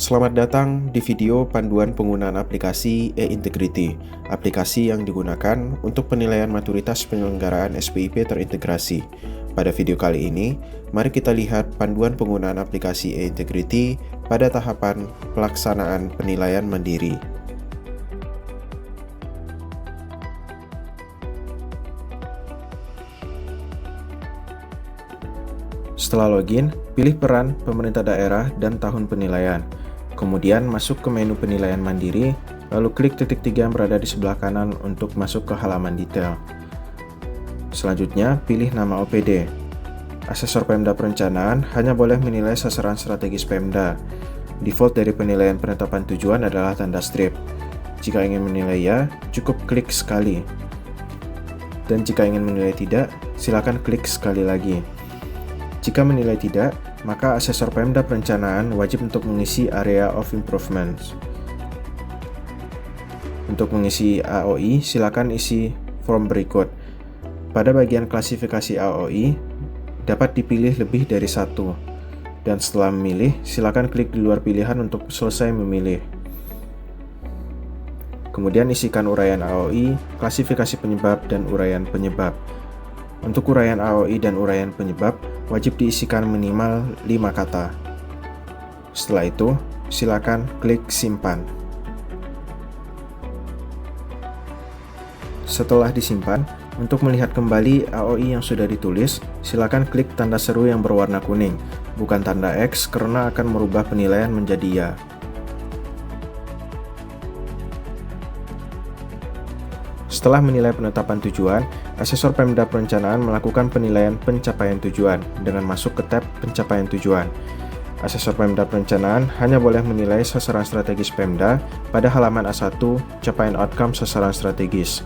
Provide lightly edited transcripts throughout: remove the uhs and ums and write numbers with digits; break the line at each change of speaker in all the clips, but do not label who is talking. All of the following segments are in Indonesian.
Selamat datang di video panduan penggunaan aplikasi e-Integrity, aplikasi yang digunakan untuk penilaian maturitas penyelenggaraan SPIP terintegrasi. Pada video kali ini, mari kita lihat panduan penggunaan aplikasi e-Integrity pada tahapan pelaksanaan penilaian mandiri. Setelah login, pilih peran pemerintah daerah dan tahun penilaian. Kemudian masuk ke menu penilaian mandiri, lalu klik titik 3 yang berada di sebelah kanan untuk masuk ke halaman detail. Selanjutnya, pilih nama OPD. Asesor Pemda Perencanaan hanya boleh menilai sasaran strategis Pemda. Default dari penilaian penetapan tujuan adalah tanda strip. Jika ingin menilai ya, cukup klik sekali. Dan jika ingin menilai tidak, silakan klik sekali lagi. Jika menilai tidak, maka asesor Pemda Perencanaan wajib untuk mengisi Area of Improvements. Untuk mengisi AOI, silakan isi form berikut. Pada bagian klasifikasi AOI, dapat dipilih lebih dari satu. Dan setelah memilih, silakan klik di luar pilihan untuk selesai memilih. Kemudian isikan uraian AOI, klasifikasi penyebab, dan uraian penyebab. Untuk uraian AOI dan uraian penyebab, wajib diisikan minimal 5 kata. Setelah itu, silakan klik simpan. Setelah disimpan, untuk melihat kembali AOI yang sudah ditulis, silakan klik tanda seru yang berwarna kuning, bukan tanda X karena akan merubah penilaian menjadi ya. Setelah menilai penetapan tujuan, asesor Pemda Perencanaan melakukan penilaian pencapaian tujuan dengan masuk ke tab pencapaian tujuan. Asesor Pemda Perencanaan hanya boleh menilai sasaran strategis Pemda pada halaman A1 capaian outcome sasaran strategis.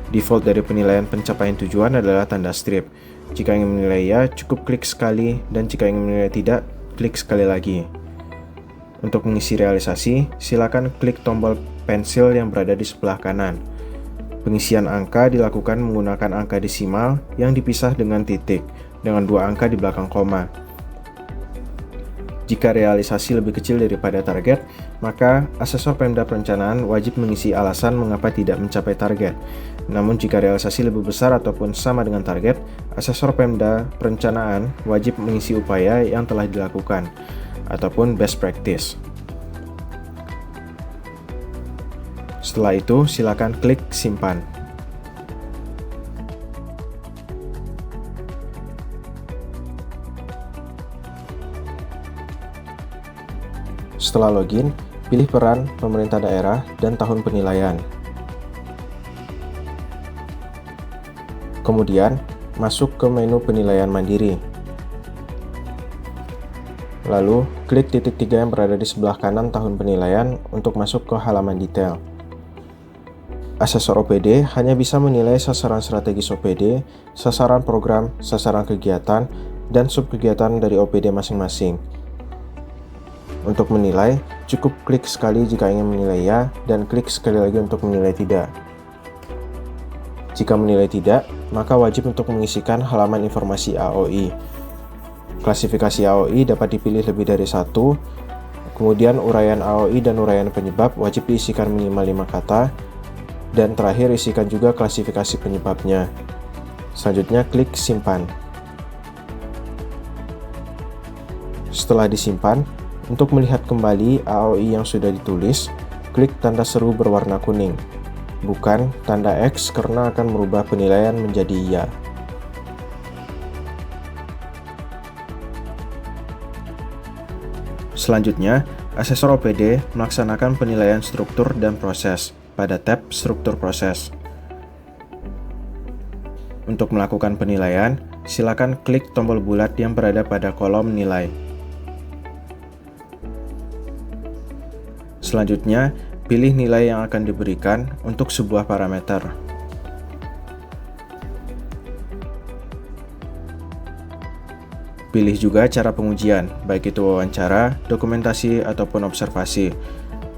Default dari penilaian pencapaian tujuan adalah tanda strip. Jika ingin menilai ya, cukup klik sekali, dan jika ingin menilai tidak, klik sekali lagi. Untuk mengisi realisasi, silakan klik tombol pensil yang berada di sebelah kanan. Pengisian angka dilakukan menggunakan angka desimal yang dipisah dengan titik, dengan 2 angka di belakang koma. Jika realisasi lebih kecil daripada target, maka asesor Pemda Perencanaan wajib mengisi alasan mengapa tidak mencapai target. Namun jika realisasi lebih besar ataupun sama dengan target, asesor Pemda Perencanaan wajib mengisi upaya yang telah dilakukan, ataupun best practice. Setelah itu, silakan klik simpan. Setelah login, pilih peran pemerintah daerah dan tahun penilaian. Kemudian, masuk ke menu penilaian mandiri. Lalu, klik titik 3 yang berada di sebelah kanan tahun penilaian untuk masuk ke halaman detail. Asesor OPD hanya bisa menilai sasaran strategis OPD, sasaran program, sasaran kegiatan, dan subkegiatan dari OPD masing-masing. Untuk menilai, cukup klik sekali jika ingin menilai ya, dan klik sekali lagi untuk menilai tidak. Jika menilai tidak, maka wajib untuk mengisikan halaman informasi AOI. Klasifikasi AOI dapat dipilih lebih dari satu, kemudian uraian AOI dan uraian penyebab wajib diisikan minimal 5 kata, dan terakhir isikan juga klasifikasi penyebabnya. Selanjutnya klik simpan. Setelah disimpan, untuk melihat kembali AOI yang sudah ditulis, klik tanda seru berwarna kuning, bukan tanda X karena akan merubah penilaian menjadi ya. Selanjutnya, asesor OPD melaksanakan penilaian struktur dan proses pada tab struktur proses. Untuk melakukan penilaian, silakan klik tombol bulat yang berada pada kolom nilai. Selanjutnya, pilih nilai yang akan diberikan untuk sebuah parameter. Pilih juga cara pengujian, baik itu wawancara, dokumentasi, ataupun observasi.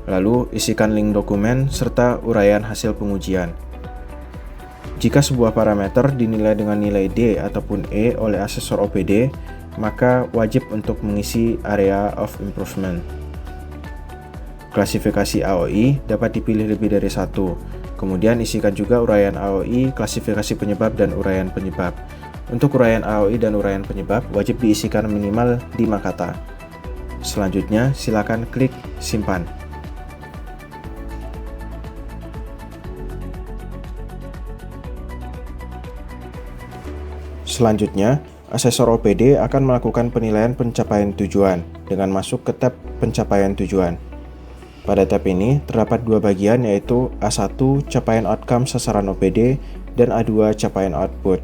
Lalu, isikan link dokumen serta uraian hasil pengujian. Jika sebuah parameter dinilai dengan nilai D ataupun E oleh asesor OPD, maka wajib untuk mengisi Area of Improvement. Klasifikasi AOI dapat dipilih lebih dari satu. Kemudian isikan juga uraian AOI, klasifikasi penyebab, dan uraian penyebab. Untuk uraian AOI dan uraian penyebab wajib diisikan minimal 5 kata. Selanjutnya, silakan klik simpan. Selanjutnya, asesor OPD akan melakukan penilaian pencapaian tujuan dengan masuk ke tab pencapaian tujuan. Pada tab ini terdapat dua bagian, yaitu A1 capaian outcome sasaran OPD dan A2 capaian output.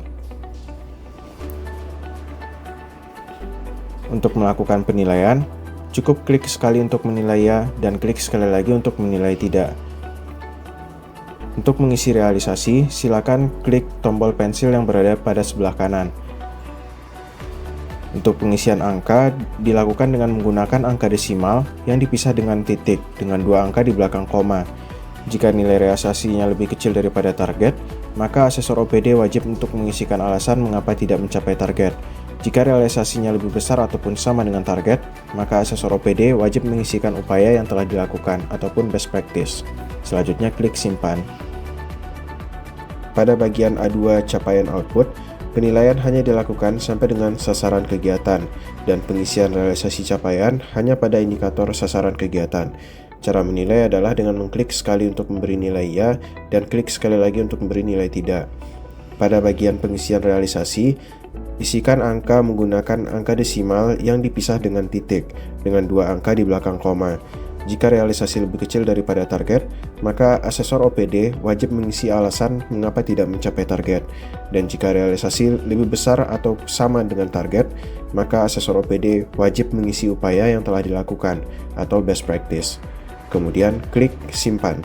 Untuk melakukan penilaian, cukup klik sekali untuk menilai ya dan klik sekali lagi untuk menilai tidak. Untuk mengisi realisasi, silakan klik tombol pensil yang berada pada sebelah kanan. Untuk pengisian angka dilakukan dengan menggunakan angka desimal yang dipisah dengan titik dengan 2 angka di belakang koma. Jika nilai realisasinya lebih kecil daripada target, maka asesor OPD wajib untuk mengisikan alasan mengapa tidak mencapai target. Jika realisasinya lebih besar ataupun sama dengan target, maka asesor OPD wajib mengisikan upaya yang telah dilakukan ataupun best practice. Selanjutnya klik simpan. Pada bagian A2 capaian output, penilaian hanya dilakukan sampai dengan sasaran kegiatan, dan pengisian realisasi capaian hanya pada indikator sasaran kegiatan. Cara menilai adalah dengan mengklik sekali untuk memberi nilai ya, dan klik sekali lagi untuk memberi nilai tidak. Pada bagian pengisian realisasi, isikan angka menggunakan angka desimal yang dipisah dengan titik, dengan 2 angka di belakang koma. Jika realisasi lebih kecil daripada target, maka asesor OPD wajib mengisi alasan mengapa tidak mencapai target. Dan jika realisasi lebih besar atau sama dengan target, maka asesor OPD wajib mengisi upaya yang telah dilakukan atau best practice. Kemudian klik simpan.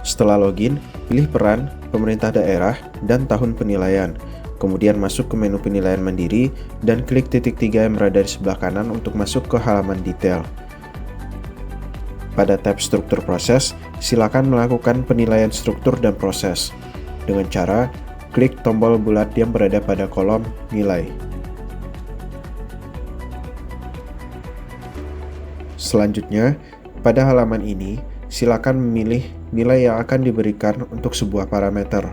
Setelah login, pilih peran, pemerintah daerah, dan tahun penilaian. Kemudian masuk ke menu penilaian mandiri dan klik titik 3 yang berada di sebelah kanan untuk masuk ke halaman detail. Pada tab struktur proses, silakan melakukan penilaian struktur dan proses dengan cara klik tombol bulat yang berada pada kolom nilai. Selanjutnya, pada halaman ini, silakan memilih nilai yang akan diberikan untuk sebuah parameter.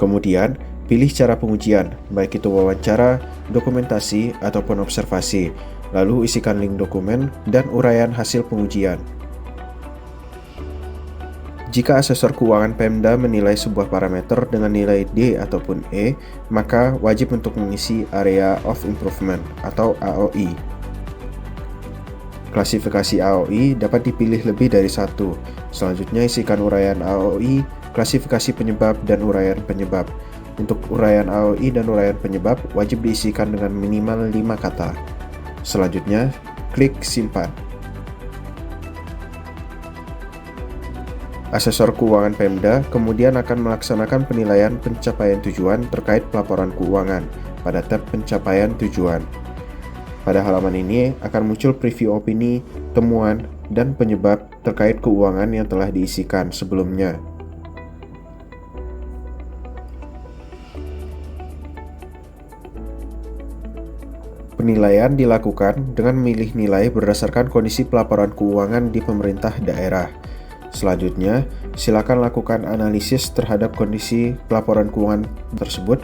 Kemudian, pilih cara pengujian, baik itu wawancara, dokumentasi, ataupun observasi. Lalu isikan link dokumen dan uraian hasil pengujian. Jika asesor keuangan Pemda menilai sebuah parameter dengan nilai D ataupun E, maka wajib untuk mengisi Area of Improvement atau AOI. Klasifikasi AOI dapat dipilih lebih dari satu. Selanjutnya isikan uraian AOI, klasifikasi penyebab, dan uraian penyebab. Untuk uraian AOI dan uraian penyebab wajib diisikan dengan minimal 5 kata. Selanjutnya, klik simpan. Asesor keuangan Pemda kemudian akan melaksanakan penilaian pencapaian tujuan terkait pelaporan keuangan pada tab pencapaian tujuan. Pada halaman ini akan muncul preview opini, temuan, dan penyebab terkait keuangan yang telah diisikan sebelumnya. Penilaian dilakukan dengan memilih nilai berdasarkan kondisi pelaporan keuangan di pemerintah daerah. Selanjutnya, silakan lakukan analisis terhadap kondisi pelaporan keuangan tersebut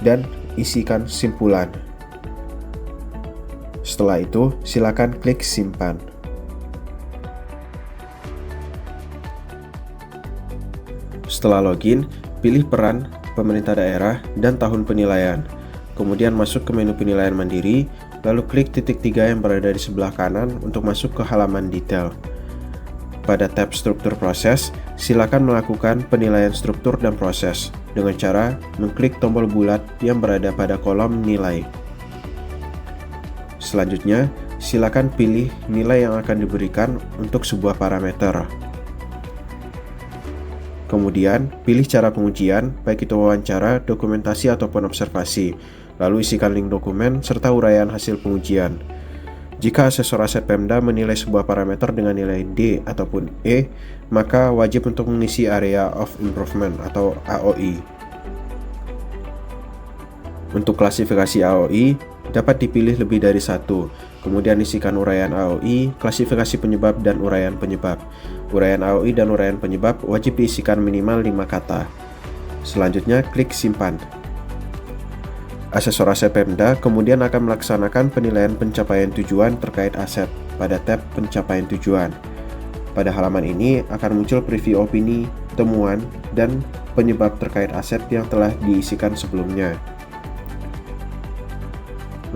dan isikan simpulan. Setelah itu, silakan klik simpan. Setelah login, pilih peran, pemerintah daerah, dan tahun penilaian. Kemudian masuk ke menu penilaian mandiri, lalu klik titik 3 yang berada di sebelah kanan untuk masuk ke halaman detail. Pada tab struktur proses, silakan melakukan penilaian struktur dan proses dengan cara mengklik tombol bulat yang berada pada kolom nilai. Selanjutnya, silakan pilih nilai yang akan diberikan untuk sebuah parameter. Kemudian, pilih cara pengujian, baik itu wawancara, dokumentasi, ataupun observasi. Lalu isikan link dokumen serta uraian hasil pengujian. Jika asesor aset Pemda menilai sebuah parameter dengan nilai D ataupun E, maka wajib untuk mengisi Area of Improvement atau AOI. Untuk klasifikasi AOI, dapat dipilih lebih dari satu. Kemudian isikan uraian AOI, klasifikasi penyebab, dan uraian penyebab. Uraian AOI dan uraian penyebab wajib diisikan minimal 5 kata. Selanjutnya, klik simpan. Asesor aset Pemda kemudian akan melaksanakan penilaian pencapaian tujuan terkait aset pada tab pencapaian tujuan. Pada halaman ini akan muncul preview opini, temuan, dan penyebab terkait aset yang telah diisikan sebelumnya.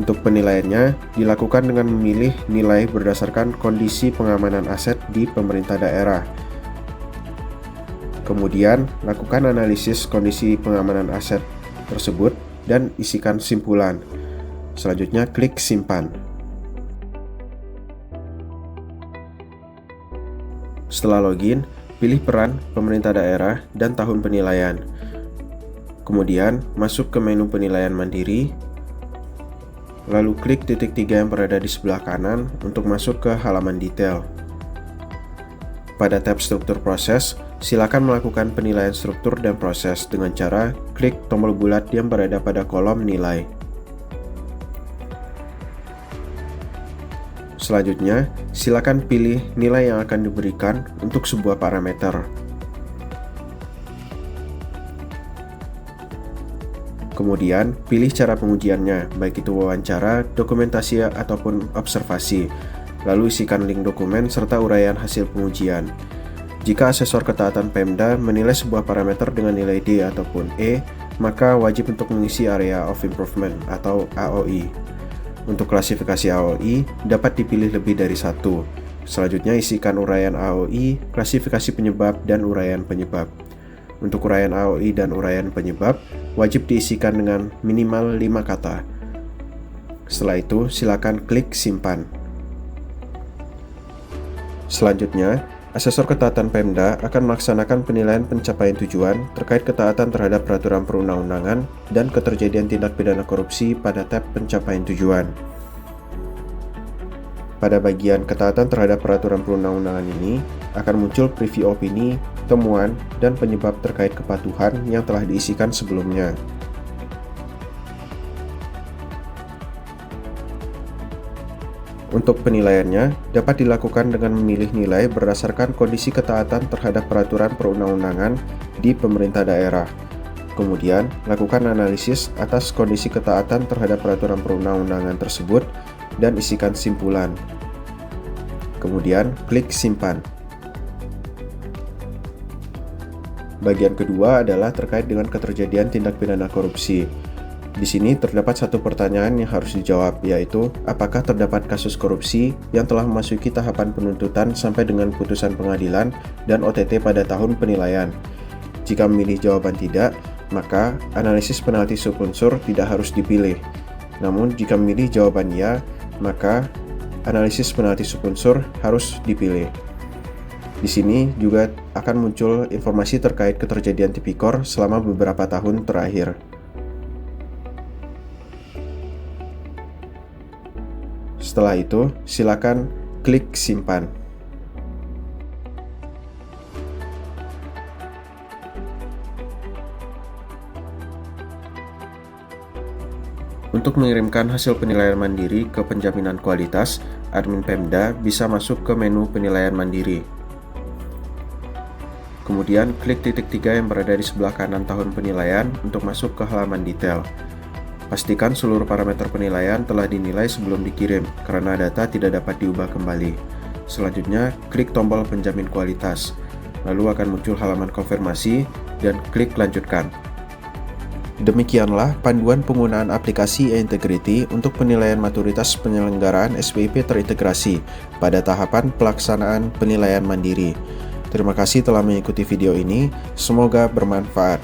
Untuk penilaiannya, dilakukan dengan memilih nilai berdasarkan kondisi pengamanan aset di pemerintah daerah. Kemudian, lakukan analisis kondisi pengamanan aset tersebut dan isikan simpulan. Selanjutnya, klik simpan. Setelah login, pilih peran, pemerintah daerah, dan tahun penilaian. Kemudian, masuk ke menu penilaian mandiri, lalu klik titik 3 yang berada di sebelah kanan untuk masuk ke halaman detail. Pada tab struktur proses, silakan melakukan penilaian struktur dan proses dengan cara klik tombol bulat yang berada pada kolom nilai. Selanjutnya, silakan pilih nilai yang akan diberikan untuk sebuah parameter. Kemudian, pilih cara pengujiannya, baik itu wawancara, dokumentasi, ataupun observasi. Lalu isikan link dokumen serta uraian hasil pengujian. Jika asesor ketaatan Pemda menilai sebuah parameter dengan nilai D ataupun E, maka wajib untuk mengisi Area of Improvement atau AOI. Untuk klasifikasi AOI, dapat dipilih lebih dari satu. Selanjutnya isikan uraian AOI, klasifikasi penyebab, dan uraian penyebab. Untuk uraian AOI dan uraian penyebab, wajib diisikan dengan minimal 5 kata. Setelah itu, silakan klik simpan. Selanjutnya, asesor ketaatan Pemda akan melaksanakan penilaian pencapaian tujuan terkait ketaatan terhadap peraturan perundang-undangan dan keterjadian tindak pidana korupsi pada tab pencapaian tujuan. Pada bagian ketaatan terhadap peraturan perundang-undangan ini, akan muncul preview opini, temuan, dan penyebab terkait kepatuhan yang telah diisikan sebelumnya. Untuk penilaiannya, dapat dilakukan dengan memilih nilai berdasarkan kondisi ketaatan terhadap peraturan perundang-undangan di pemerintah daerah. Kemudian, lakukan analisis atas kondisi ketaatan terhadap peraturan perundang-undangan tersebut dan isikan simpulan. Kemudian, klik simpan. Bagian kedua adalah terkait dengan keterjadian tindak pidana korupsi. Di sini terdapat satu pertanyaan yang harus dijawab, yaitu apakah terdapat kasus korupsi yang telah memasuki tahapan penuntutan sampai dengan putusan pengadilan dan OTT pada tahun penilaian. Jika memilih jawaban tidak, maka analisis penalti subunsur tidak harus dipilih. Namun jika memilih jawaban ya, maka analisis penalti subunsur harus dipilih. Di sini juga akan muncul informasi terkait keterjadian tipikor selama beberapa tahun terakhir. Setelah itu, silakan klik simpan. Untuk mengirimkan hasil penilaian mandiri ke penjaminan kualitas, admin Pemda bisa masuk ke menu penilaian mandiri. Kemudian klik titik 3 yang berada di sebelah kanan tahun penilaian untuk masuk ke halaman detail. Pastikan seluruh parameter penilaian telah dinilai sebelum dikirim, karena data tidak dapat diubah kembali. Selanjutnya, klik tombol penjamin kualitas. Lalu akan muncul halaman konfirmasi, dan klik lanjutkan. Demikianlah panduan penggunaan aplikasi e-Integrity untuk penilaian maturitas penyelenggaraan SPIP terintegrasi pada tahapan pelaksanaan penilaian mandiri. Terima kasih telah mengikuti video ini, semoga bermanfaat.